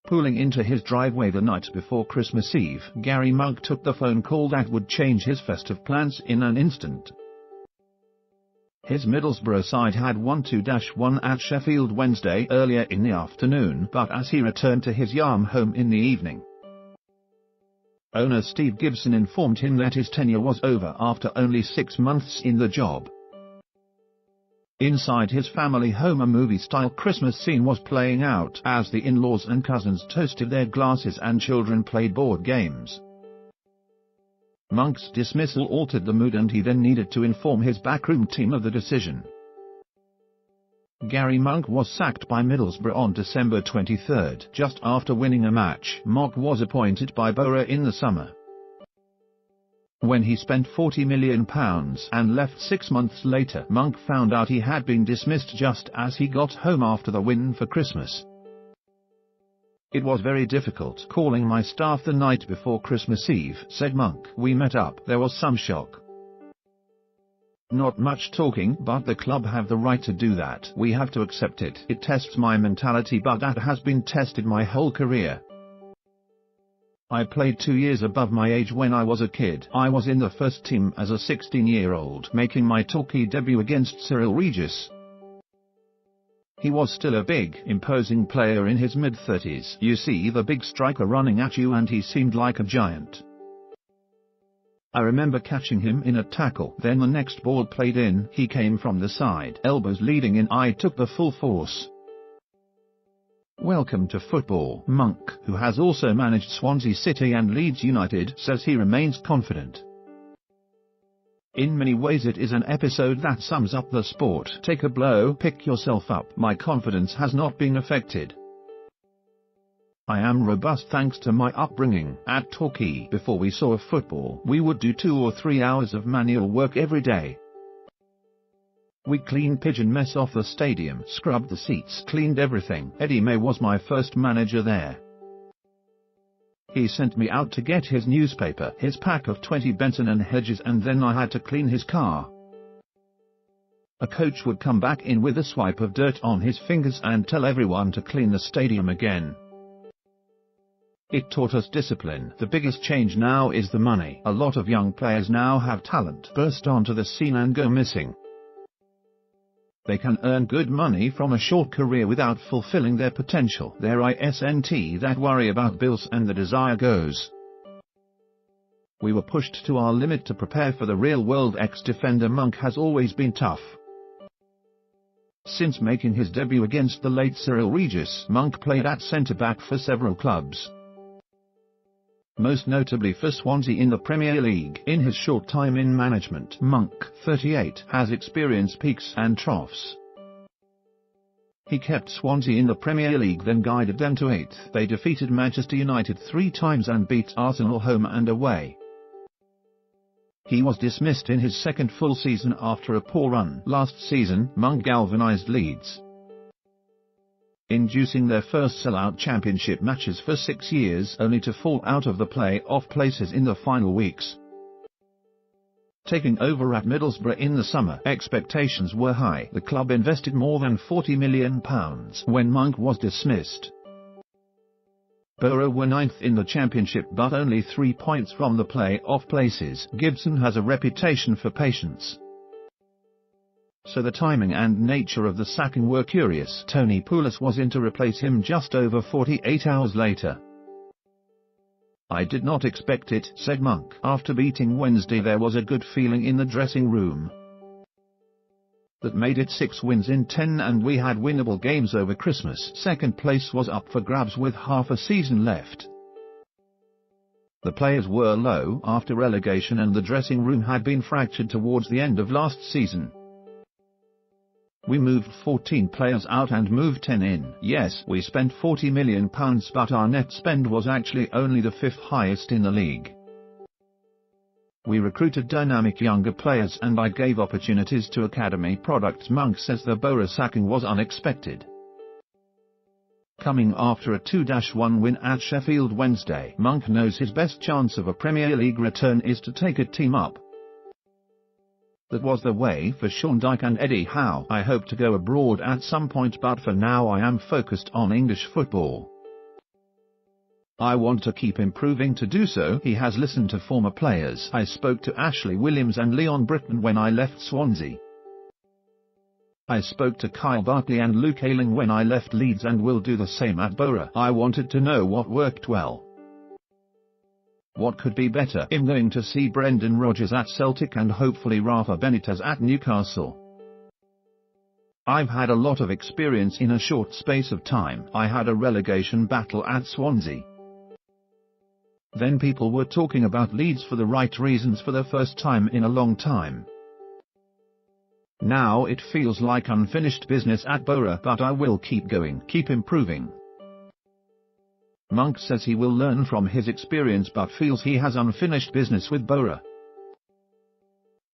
Pulling into his driveway the night before Christmas Eve, Garry Monk took the phone call that would change his festive plans in an instant. His Middlesbrough side had won 2-1 at Sheffield Wednesday earlier in the afternoon, but as he returned to his Yarm home in the evening, owner Steve Gibson informed him that his tenure was over after only 6 months in the job. Inside his family home, a movie-style Christmas scene was playing out as the in-laws and cousins toasted their glasses and children played board games. Monk's dismissal altered the mood, and he then needed to inform his backroom team of the decision. Garry Monk was sacked by Middlesbrough on December 23, just after winning a match. Monk was appointed by Borough in the summer, when he spent £40 million and left 6 months later. Monk found out he had been dismissed just as he got home after the win for Christmas. "It was very difficult calling my staff the night before Christmas Eve," said Monk. "We met up. There was some shock. Not much talking, but the club have the right to do that. We have to accept it. It tests my mentality, but that has been tested my whole career. I played 2 years above my age when I was a kid. I was in the first team as a 16-year-old, making my Torquay debut against Cyril Regis. He was still a big, imposing player in his mid-30s. You see the big striker running at you and he seemed like a giant. I remember catching him in a tackle. Then the next ball played in, he came from the side, elbows leading in. I took the full force." Welcome to football. Monk, who has also managed Swansea City and Leeds United, says he remains confident. "In many ways it is an episode that sums up the sport. Take a blow, pick yourself up. My confidence has not been affected. I am robust thanks to my upbringing. At Torquay, before we saw football, we would do 2 or 3 hours of manual work every day. We cleaned pigeon mess off the stadium, scrubbed the seats, cleaned everything. Eddie May was my first manager there. He sent me out to get his newspaper, his pack of 20 Benson and Hedges, and then I had to clean his car. A coach would come back in with a swipe of dirt on his fingers and tell everyone to clean the stadium again. It taught us discipline. The biggest change now is the money. A lot of young players now have talent, burst onto the scene and go missing. They can earn good money from a short career without fulfilling their potential. There isn't that worry about bills and the desire goes. We were pushed to our limit to prepare for the real world." Ex-defender Monk has always been tough. Since making his debut against the late Cyril Regis, Monk played at centre-back for several clubs, most notably for Swansea in the Premier League. In his short time in management, Monk, 38, has experienced peaks and troughs. He kept Swansea in the Premier League, then guided them to 8th. They defeated Manchester United 3 times and beat Arsenal home and away. He was dismissed in his second full season after a poor run. Last season, Monk galvanised Leeds, inducing their first sell-out championship matches for 6 years, only to fall out of the play-off places in the final weeks. Taking over at Middlesbrough in the summer, expectations were high. The club invested more than £40 million when Monk was dismissed. Borough were 9th in the championship but only 3 points from the play-off places. Gibson has a reputation for patience, so the timing and nature of the sacking were curious. Tony Pulis was in to replace him just over 48 hours later. "I did not expect it," said Monk. "After beating Wednesday there was a good feeling in the dressing room that made it 6 wins in 10, and we had winnable games over Christmas. Second place was up for grabs with half a season left. The players were low after relegation and the dressing room had been fractured towards the end of last season. We moved 14 players out and moved 10 in. Yes, we spent £40 million, but our net spend was actually only the 5th highest in the league. We recruited dynamic younger players and I gave opportunities to academy products." Monk says the Borough sacking was unexpected, coming after a 2-1 win at Sheffield Wednesday. Monk knows his best chance of a Premier League return is to take a team up. That was the way for Sean Dyche and Eddie Howe. "I hope to go abroad at some point, but for now I am focused on English football. I want to keep improving. To do so, he has listened to former players. I spoke to Ashley Williams and Leon Britton when I left Swansea. I spoke to Kyle Bartley and Luke Ayling when I left Leeds and will do the same at Borough. I wanted to know what worked well. What could be better? I'm going to see Brendan Rodgers at Celtic and hopefully Rafa Benitez at Newcastle. I've had a lot of experience in a short space of time. I had a relegation battle at Swansea. Then people were talking about Leeds for the right reasons for the first time in a long time. Now it feels like unfinished business at Borough, but I will keep going, keep improving. Monk says he will learn from his experience but feels he has unfinished business with Borough.